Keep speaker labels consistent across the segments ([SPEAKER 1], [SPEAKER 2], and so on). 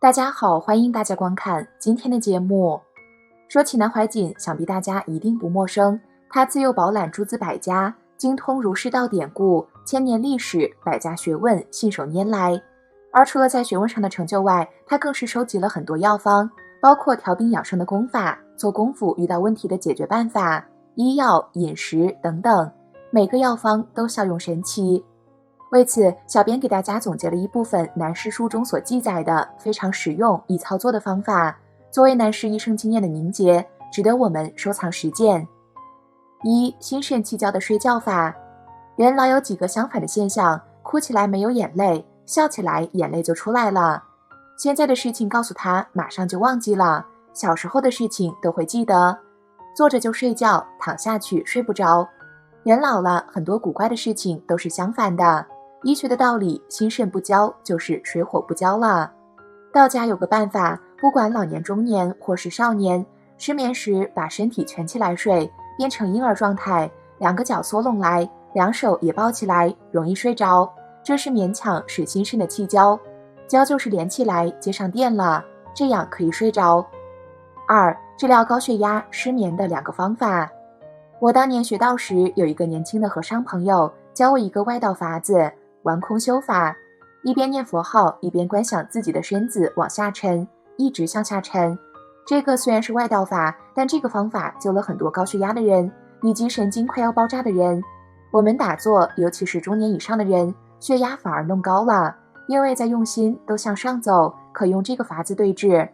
[SPEAKER 1] 大家好，欢迎大家观看今天的节目。说起南怀瑾，想必大家一定不陌生，他自幼饱览诸子百家，精通儒释道典故、千年历史、百家学问，信手拈来。而除了在学问上的成就外，他更是收集了很多药方，包括调兵养生的功法、做功夫遇到问题的解决办法、医药、饮食等等，每个药方都效用神奇。为此，小编给大家总结了一部分南师书中所记载的非常实用易操作的方法，作为南师医生经验的凝结，值得我们收藏实践。一、心肾气交的睡觉法。人老有几个相反的现象，哭起来没有眼泪，笑起来眼泪就出来了。现在的事情告诉他，马上就忘记了，小时候的事情都会记得。坐着就睡觉，躺下去睡不着。人老了，很多古怪的事情都是相反的。医学的道理，心肾不交就是水火不交了。道家有个办法，不管老年中年或是少年，失眠时把身体蜷起来睡，变成婴儿状态，两个脚缩拢来，两手也抱起来，容易睡着。这是勉强使心肾的气交，交就是连起来接上电了，这样可以睡着。二、治疗高血压、失眠的两个方法。我当年学道时，有一个年轻的和尚朋友教我一个外道法子，玩空修法，一边念佛号，一边观想自己的身子往下沉，一直向下沉。这个虽然是外道法，但这个方法救了很多高血压的人，以及神经快要爆炸的人。我们打坐，尤其是中年以上的人，血压反而弄高了，因为在用心都向上走，可用这个法子对治。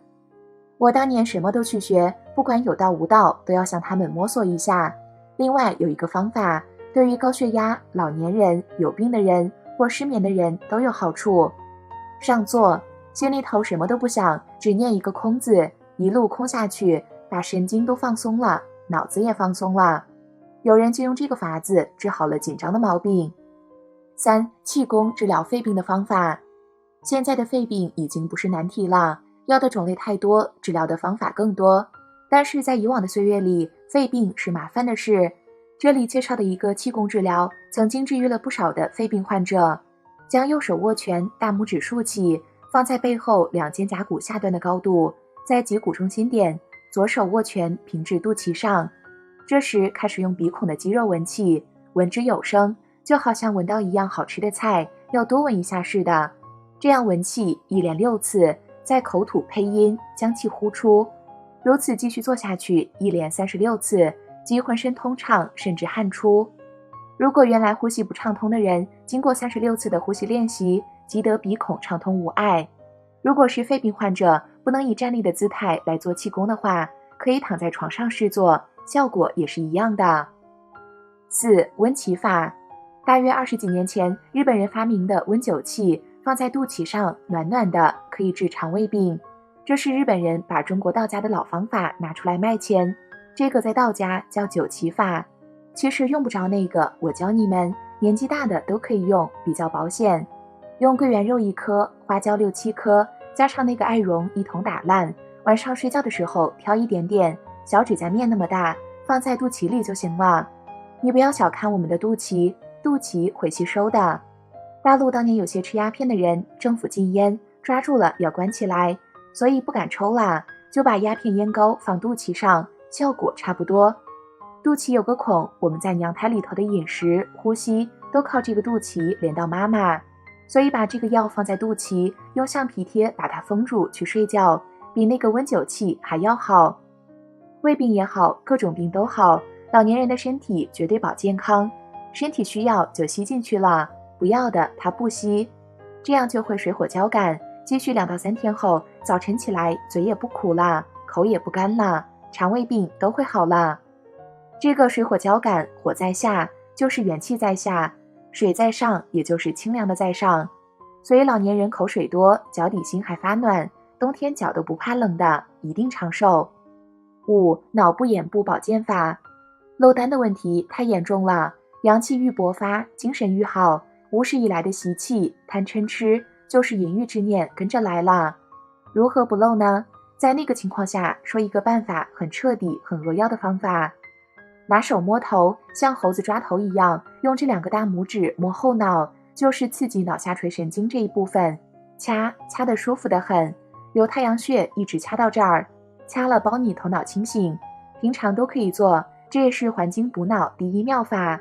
[SPEAKER 1] 我当年什么都去学，不管有道无道，都要向他们摸索一下。另外有一个方法，对于高血压、老年人、有病的人或失眠的人都有好处。上座，心里头什么都不想，只念一个空字，一路空下去，把神经都放松了，脑子也放松了。有人就用这个法子治好了紧张的毛病。三、气功治疗肺病的方法。现在的肺病已经不是难题了，药的种类太多，治疗的方法更多。但是在以往的岁月里，肺病是麻烦的事。这里介绍的一个气功治疗，曾经治愈了不少的肺病患者。将右手握拳，大拇指竖起，放在背后两肩胛骨下端的高度，在脊骨中心点，左手握拳平至肚脐上。这时开始用鼻孔的肌肉闻气，闻之有声，就好像闻到一样好吃的菜，要多闻一下似的。这样闻气一连6次，在口吐配音，将气呼出。如此继续做下去，一连36次，即浑身通畅，甚至汗出。如果原来呼吸不畅通的人，经过36次的呼吸练习，即得鼻孔畅通无碍。如果是肺病患者，不能以站立的姿态来做气功的话，可以躺在床上试做，效果也是一样的。四、温芪法。大约20几年前，日本人发明的温酒气，放在肚脐上，暖暖的，可以治肠胃病。这是日本人把中国道家的老方法拿出来卖钱，这个在道家叫酒芪法。其实用不着那个，我教你们，年纪大的都可以用，比较保险。用桂圆肉1颗，花椒6、7颗，加上那个艾绒一同打烂，晚上睡觉的时候挑一点点，小指甲面那么大，放在肚脐里就行了。你不要小看我们的肚脐，肚脐会吸收的。大陆当年有些吃鸦片的人，政府禁烟，抓住了要关起来，所以不敢抽啦，就把鸦片烟膏放肚脐上，效果差不多。肚脐有个孔，我们在娘胎里头的饮食、呼吸都靠这个肚脐连到妈妈，所以把这个药放在肚脐，用橡皮贴把它封住去睡觉，比那个温酒气还要好。胃病也好，各种病都好，老年人的身体绝对保健康，身体需要就吸进去了，不要的它不吸，这样就会水火交感。继续2到3天后，早晨起来嘴也不苦了，口也不干了，肠胃病都会好了。这个水火交感，火在下就是元气在下，水在上也就是清凉的在上，所以老年人口水多，脚底心还发暖，冬天脚都不怕冷的，一定长寿。五、脑部眼部保健法。漏丹的问题太严重了，阳气愈勃发，精神愈好，无始以来的习气、贪嗔痴，就是淫欲之念跟着来了。如何不漏呢？在那个情况下，说一个办法，很彻底、很扼要的方法。拿手摸头，像猴子抓头一样，用这2个大拇指摸后脑，就是刺激脑下垂神经这一部分，掐得舒服得很。由太阳穴一直掐到这儿，掐了保你头脑清醒，平常都可以做，这也是还精补脑第一妙法。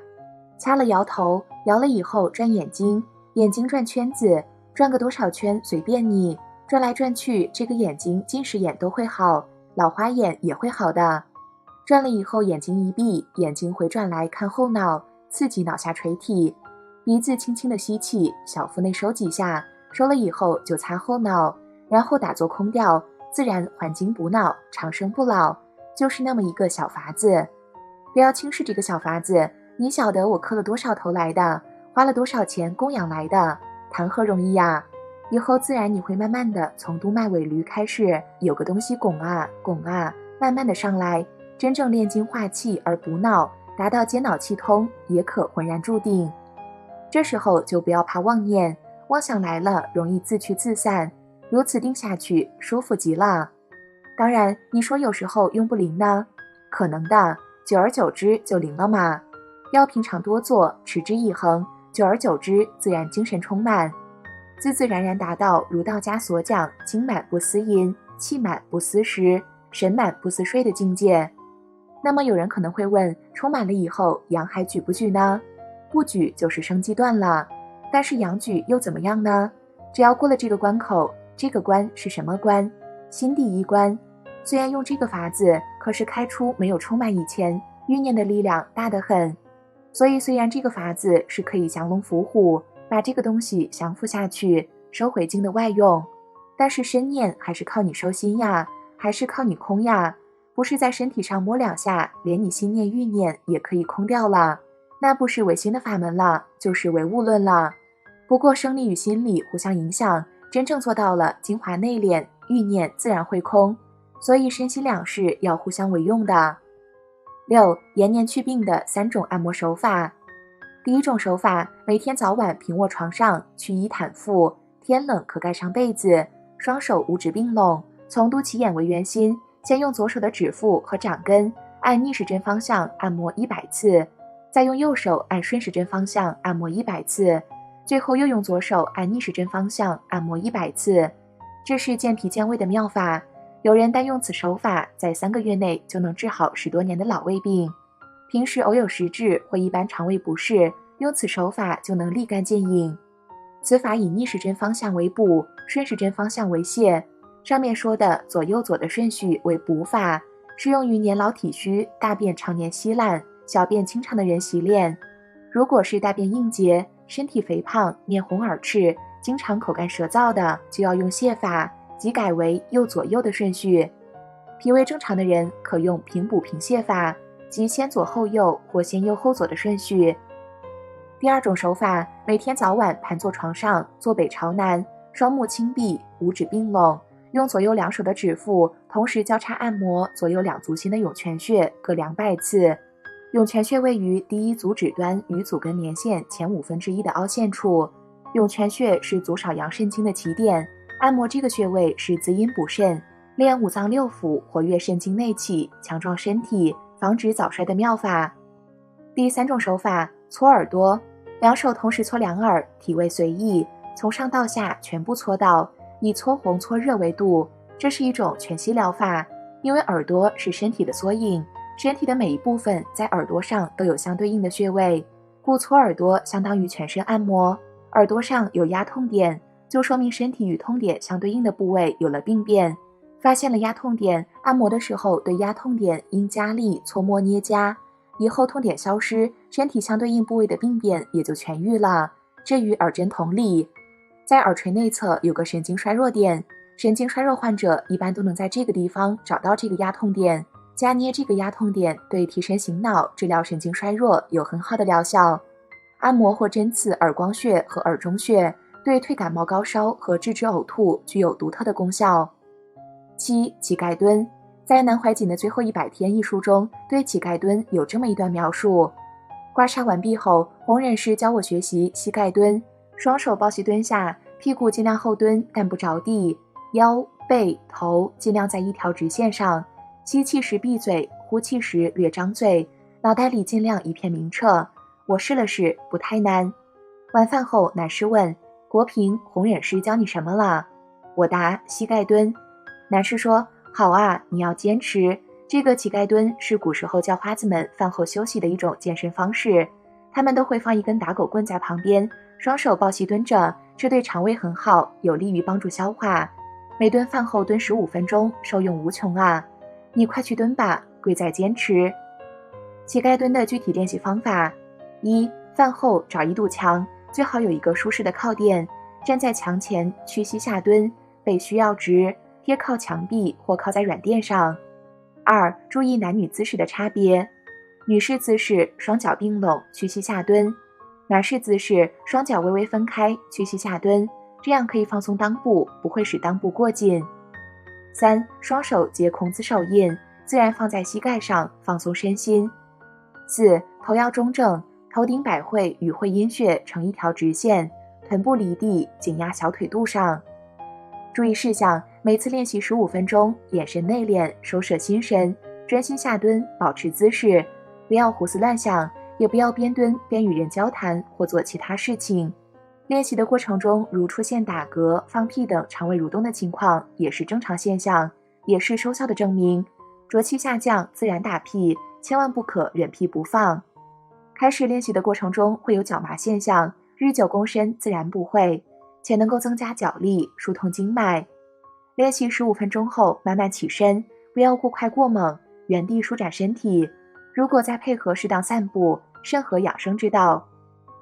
[SPEAKER 1] 掐了摇头，摇了以后转眼睛，眼睛转圈子，转个多少圈随便你，转来转去，这个眼睛近视眼都会好，老花眼也会好的。转了以后眼睛一闭，眼睛回转来看后脑，刺激脑下垂体，鼻子轻轻的吸气，小腹内收几下，收了以后就擦后脑，然后打坐空调，自然还精补脑，长生不老，就是那么一个小法子。不要轻视这个小法子，你晓得我磕了多少头来的，花了多少钱供养来的，谈何容易呀！以后自然你会慢慢的从督脉尾闾开始，有个东西拱啊拱啊，慢慢的上来，真正炼精化气而补脑，达到接脑气通，也可浑然注定。这时候就不要怕妄念，妄想来了容易自驱自散，如此定下去舒服极了。当然你说有时候用不灵呢，可能的，久而久之就灵了嘛。要平常多做，持之以恒，久而久之自然精神充满，自自然然达到如道家所讲精满不思淫，气满不思食，神满不思睡的境界。那么有人可能会问，充满了以后阳还举不举呢？不举就是生机断了，但是阳举又怎么样呢？只要过了这个关口，这个关是什么关？心第一关。虽然用这个法子，可是开出没有充满以前，欲念的力量大得很。所以虽然这个法子是可以降龙伏虎，把这个东西降服下去，收回经的外用，但是身念还是靠你收心呀，还是靠你空呀，不是在身体上摸两下，连你心念欲念也可以空掉了，那不是唯心的法门了，就是唯物论了。不过生理与心理互相影响，真正做到了精华内敛，欲念自然会空，所以身心两事要互相为用的。6. 延年祛病的3种按摩手法。第一种手法，每天早晚平卧床上，去衣袒腹，天冷可盖上被子，双手五指并拢，从肚脐眼为圆心，先用左手的指腹和掌根按逆时针方向按摩100次，再用右手按顺时针方向按摩100次，最后又用左手按逆时针方向按摩100次。这是健脾健胃的妙法。有人单用此手法，在3个月内就能治好10多年的老胃病。平时偶有食滞或一般肠胃不适，用此手法就能立竿见影。此法以逆时针方向为补，顺时针方向为泻。上面说的左右左的顺序为补法，适用于年老体虚、大便常年稀烂、小便清长的人习练。如果是大便硬结、身体肥胖、面红耳赤、经常口干舌燥的，就要用泻法，即改为右左右的顺序。脾胃正常的人可用平补平泻法，即先左后右或先右后左的顺序。第二种手法，每天早晚盘坐床上，坐北朝南，双目轻闭，五指并拢，用左右两手的指腹同时交叉按摩左右两足心的涌泉穴各200次。涌泉穴位于第一足趾端与足跟连线前1/5的凹陷处，涌泉穴是足少阳肾经的起点，按摩这个穴位是滋阴补肾，练五脏六腑，活跃肾经内气，强壮身体，防止早衰的妙法。第3种手法，搓耳朵，两手同时搓两耳，体位随意，从上到下全部搓到，以搓红搓热为度。这是一种全息疗法，因为耳朵是身体的缩影，身体的每一部分在耳朵上都有相对应的穴位，故搓耳朵相当于全身按摩。耳朵上有压痛点，就说明身体与痛点相对应的部位有了病变。发现了压痛点，按摩的时候对压痛点应加力搓摸捏夹，以后痛点消失，身体相对应部位的病变也就痊愈了。这与耳针同理。在耳垂内侧有个神经衰弱点，神经衰弱患者一般都能在这个地方找到这个压痛点，夹捏这个压痛点对提神醒脑、治疗神经衰弱有很好的疗效。按摩或针刺耳光穴和耳中穴，对退感冒高烧和制止呕吐具有独特的功效。7. 乞丐蹲。在南怀瑾的最后100天一书中，对乞丐蹲有这么一段描述：刮痧完毕后，弘忍师教我学习膝盖蹲，双手抱膝蹲下，屁股尽量后蹲但不着地，腰、背、头尽量在一条直线上，吸气时闭嘴，呼气时略张嘴，脑袋里尽量一片明澈。我试了试，不太难。晚饭后，南师问：国平，弘忍师教你什么了？我答膝盖蹲。男士说，好啊，你要坚持。这个乞丐蹲是古时候叫花子们饭后休息的一种健身方式，他们都会放一根打狗棍在旁边，双手抱膝蹲着，这对肠胃很好，有利于帮助消化。每顿饭后蹲15分钟，受用无穷啊！你快去蹲吧，贵在坚持。乞丐蹲的具体练习方法：一、饭后找一堵墙，最好有一个舒适的靠垫，站在墙前屈膝下蹲，背需要直，贴靠墙壁或靠在软垫上。二、注意男女姿势的差别，女士姿势双脚并拢，屈膝下蹲；男士姿势双脚微微分开，屈膝下蹲，这样可以放松裆部，不会使裆部过紧。三、双手结孔子手印，自然放在膝盖上，放松身心。四、头要中正，头顶百会与会阴穴成一条直线，臀部离地，紧压小腿肚上。注意事项：每次练习15分钟，眼神内敛，收摄心神，专心下蹲，保持姿势，不要胡思乱想，也不要边蹲边与人交谈或做其他事情。练习的过程中，如出现打嗝、放屁等肠胃蠕动的情况，也是正常现象，也是收效的证明。浊气下降，自然打屁，千万不可忍屁不放。开始练习的过程中会有脚麻现象，日久功深，自然不会，且能够增加脚力，疏通经脉。练习15分钟后慢慢起身，不要过快过猛，原地舒展身体。如果再配合适当散步，甚合养生之道。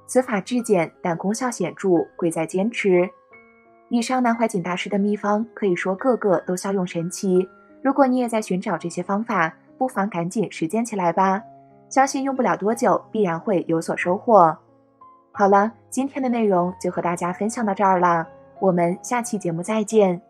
[SPEAKER 1] 此法质简，但功效显著，贵在坚持。以上南怀瑾大师的秘方可以说个个都效用神奇。如果你也在寻找这些方法，不妨赶紧实践起来吧，相信用不了多久，必然会有所收获。好了，今天的内容就和大家分享到这儿了，我们下期节目再见。